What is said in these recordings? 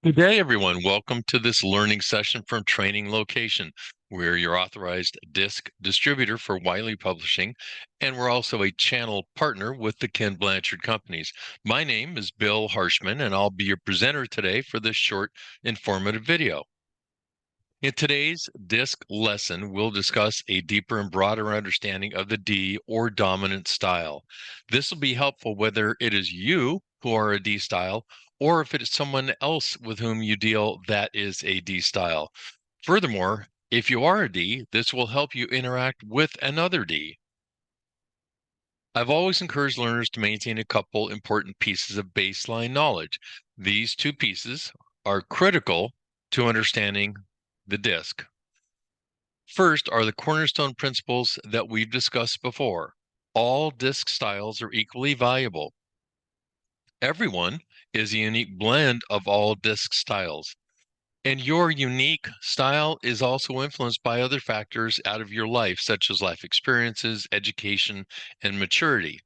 Good day, everyone. Welcome to this learning session from Training Location. We're your authorized DiSC distributor for Wiley Publishing, and we're also a channel partner with the Ken Blanchard Companies. My name is Bill Harshman, and I'll be your presenter today for this short, informative video. In today's DiSC lesson, we'll discuss a deeper and broader understanding of the D or dominant style. This will be helpful whether it is you who are a D style or if it is someone else with whom you deal that is a D style. Furthermore, if you are a D, this will help you interact with another D. I've always encouraged learners to maintain a couple important pieces of baseline knowledge. These two pieces are critical to understanding the DiSC. First are the cornerstone principles that we've discussed before. All DiSC styles are equally valuable. Everyone is a unique blend of all DiSC styles. And your unique style is also influenced by other factors out of your life, such as life experiences, education, and maturity.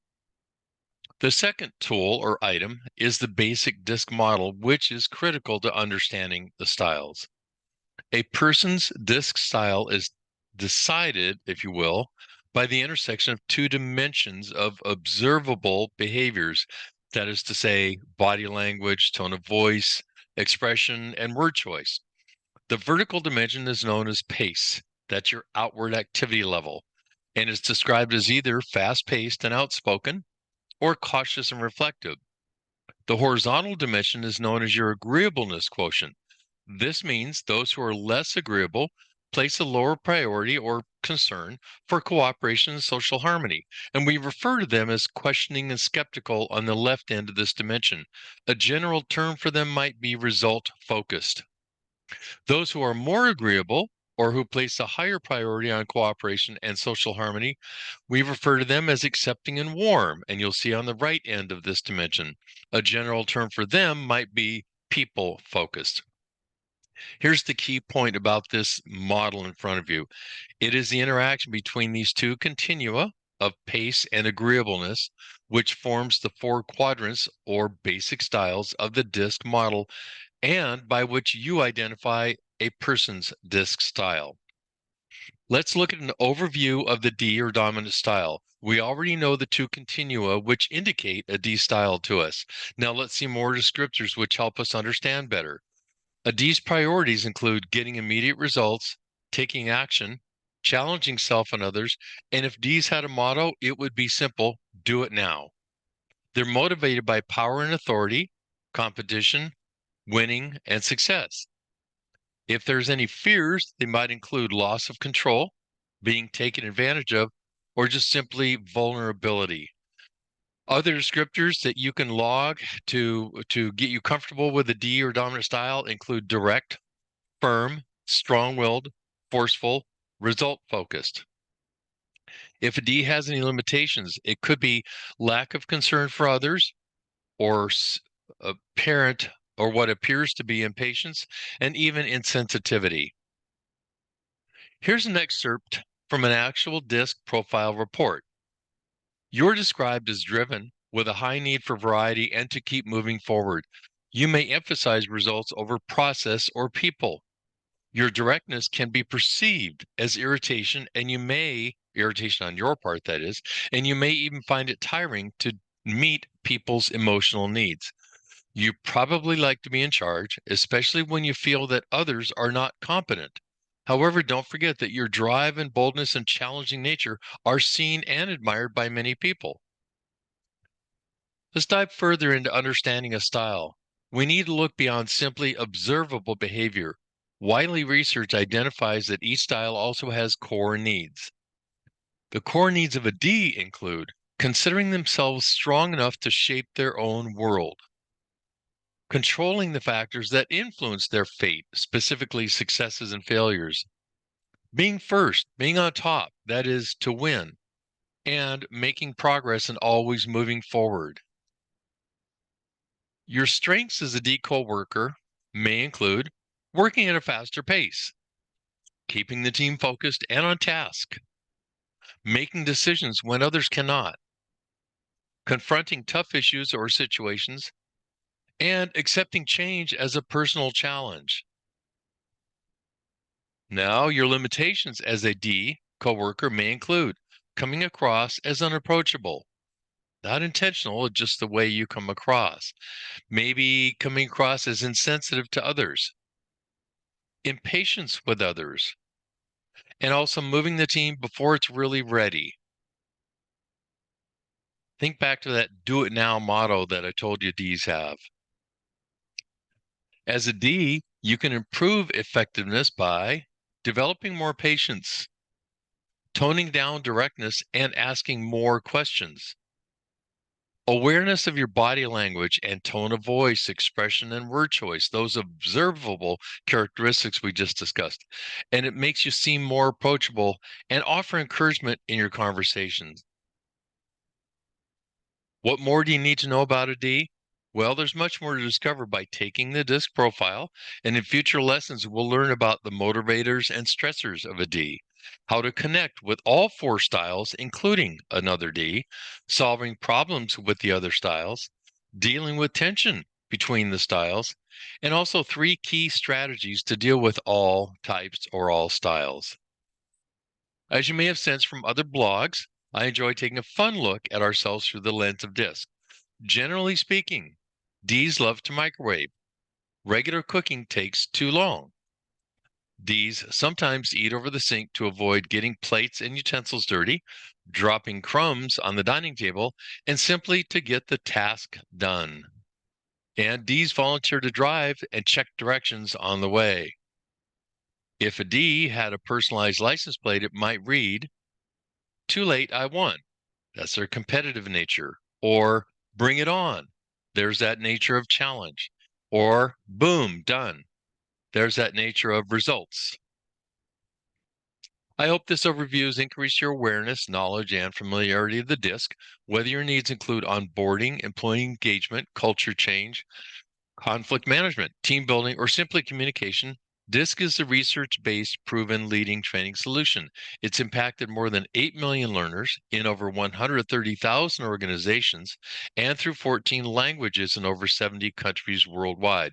The second tool or item is the basic DiSC model, which is critical to understanding the styles. A person's DiSC style is decided, if you will, by the intersection of two dimensions of observable behaviors. That is to say, body language, tone of voice, expression, and word choice. The vertical dimension is known as pace. That's your outward activity level, and is described as either fast-paced and outspoken or cautious and reflective. The horizontal dimension is known as your agreeableness quotient. This means those who are less agreeable place a lower priority or concern for cooperation and social harmony, and we refer to them as questioning and skeptical on the left end of this dimension. A general term for them might be result focused. Those who are more agreeable or who place a higher priority on cooperation and social harmony, we refer to them as accepting and warm, and you'll see on the right end of this dimension. A general term for them might be people focused. Here's the key point about this model in front of you. It is the interaction between these two continua of pace and agreeableness, which forms the four quadrants or basic styles of the DiSC model, and by which you identify a person's DiSC style. Let's look at an overview of the D or dominant style. We already know the two continua which indicate a D style to us. Now let's see more descriptors which help us understand better. A D's priorities include getting immediate results, taking action, challenging self and others, and if D's had a motto, it would be simple: do it now. They're motivated by power and authority, competition, winning, and success. If there's any fears, they might include loss of control, being taken advantage of, or just simply vulnerability. Other descriptors that you can log to get you comfortable with the D or dominant style include direct, firm, strong-willed, forceful, result-focused. If a D has any limitations, it could be lack of concern for others, or apparent or what appears to be impatience, and even insensitivity. Here's an excerpt from an actual DiSC profile report. You're described as driven, with a high need for variety and to keep moving forward. You may emphasize results over process or people. Your directness can be perceived as irritation, and irritation on your part, that is, and you may even find it tiring to meet people's emotional needs. You probably like to be in charge, especially when you feel that others are not competent. However, don't forget that your drive and boldness and challenging nature are seen and admired by many people. Let's dive further into understanding a style. We need to look beyond simply observable behavior. Wiley research identifies that each style also has core needs. The core needs of a D include considering themselves strong enough to shape their own world, controlling the factors that influence their fate, specifically successes and failures, being first, being on top, that is, to win, and making progress and always moving forward. Your strengths as a D co-worker may include working at a faster pace, keeping the team focused and on task, making decisions when others cannot, confronting tough issues or situations, and accepting change as a personal challenge. Now, your limitations as a D coworker may include coming across as unapproachable, not intentional, just the way you come across. Maybe coming across as insensitive to others, impatience with others, and also moving the team before it's really ready. Think back to that do it now motto that I told you Ds have. As a D, you can improve effectiveness by developing more patience, toning down directness, and asking more questions. Awareness of your body language and tone of voice, expression, and word choice, those observable characteristics we just discussed. And it makes you seem more approachable and offer encouragement in your conversations. What more do you need to know about a D? Well, there's much more to discover by taking the DiSC profile, and in future lessons, we'll learn about the motivators and stressors of a D, how to connect with all four styles, including another D, solving problems with the other styles, dealing with tension between the styles, and also 3 key strategies to deal with all types or all styles. As you may have sensed from other blogs, I enjoy taking a fun look at ourselves through the lens of DiSC. Generally speaking, Ds love to microwave. Regular cooking takes too long. Ds sometimes eat over the sink to avoid getting plates and utensils dirty, dropping crumbs on the dining table, and simply to get the task done. And Ds volunteer to drive and check directions on the way. If a D had a personalized license plate, it might read, "Too late, I won." That's their competitive nature. Or bring it on. There's that nature of challenge. Or boom, done. There's that nature of results. I hope this overview has increased your awareness, knowledge, and familiarity of the DiSC, whether your needs include onboarding, employee engagement, culture change, conflict management, team building, or simply communication. DiSC is the research-based, proven leading training solution. It's impacted more than 8 million learners in over 130,000 organizations and through 14 languages in over 70 countries worldwide.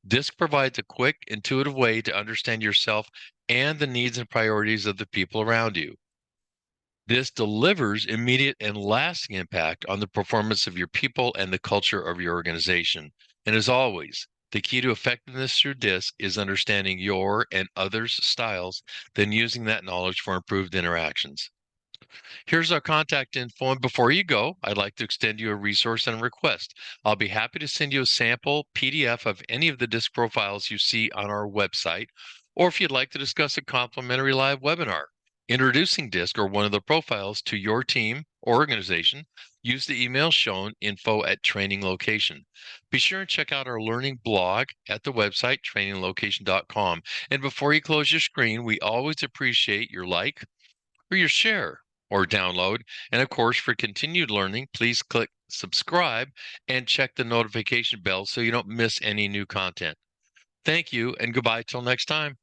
DiSC provides a quick, intuitive way to understand yourself and the needs and priorities of the people around you. This delivers immediate and lasting impact on the performance of your people and the culture of your organization. And as always, the key to effectiveness through DiSC is understanding your and others' styles, then using that knowledge for improved interactions. Here's our contact info. And before you go, I'd like to extend you a resource and a request. I'll be happy to send you a sample PDF of any of the DiSC profiles you see on our website, or if you'd like to discuss a complimentary live webinar introducing DiSC or one of the profiles to your team or organization, use the email shown, info@training location. Be sure and check out our learning blog at the website, traininglocation.com. And before you close your screen, we always appreciate your like or your share or download. And of course, for continued learning, please click subscribe and check the notification bell so you don't miss any new content. Thank you and goodbye till next time.